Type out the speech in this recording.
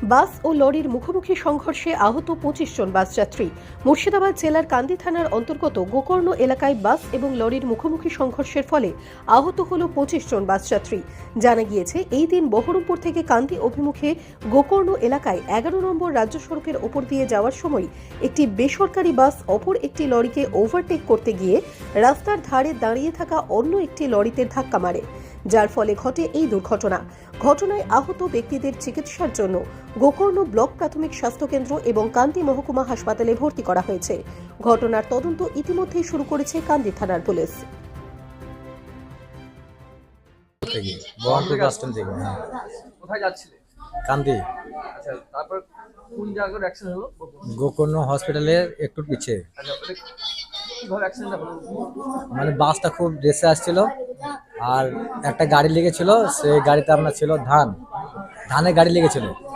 বাস ও লরির মুখোমুখি সংঘর্ষে আহত 25 জন বাসযাত্রী। মুর্শিদাবাদ জেলার কান্দি থানার অন্তর্গত গোকর্ণ এলাকায় বাস এবং লরির মুখোমুখি সংঘর্ষের ফলে আহত হল 25 জন বাসযাত্রী। জানা গিয়েছে, এই দিন বহরমপুর থেকে কান্দি অভিমুখে গোকর্ণ এলাকায় 11 নম্বর রাজ্য সড়কের ওপর দিয়ে যাওয়ার সময় একটি বেসরকারি বাস অপর একটি লরিকে ওভারটেক করতে গিয়ে রাস্তার ধারে দাঁড়িয়ে থাকা অন্য একটি লরিতে ধাক্কা মারে, যার ফলে ঘটে এই দুর্ঘটনা। ঘটনায় আহত ব্যক্তিদের চিকিৎসার জন্য গোকর্ণ ব্লক প্রাথমিক স্বাস্থ্যকেন্দ্র এবং কান্দি মহকুমা হাসপাতালে ভর্তি করা হয়েছে। ঘটনার তদন্ত ইতিমধ্যেই শুরু করেছে কান্দি থানার পুলিশ। বহরমপুর বাস স্ট্যান্ড থেকে। কোথায় যাচ্ছিলে? কান্দি। আচ্ছা, তারপর কোন জায়গায় অ্যাক্সিডেন্ট হলো? গোকর্ণ হসপিটালের একটু পিছে। আচ্ছা, ওটা কিভাবে অ্যাক্সিডেন্টটা হলো? মানে বাসটা খুব রেসে আসছিল আর একটা গাড়ি লেগেছিল, সেই গাড়িতে আপনার ছিল ধানের গাড়ি লেগেছিল।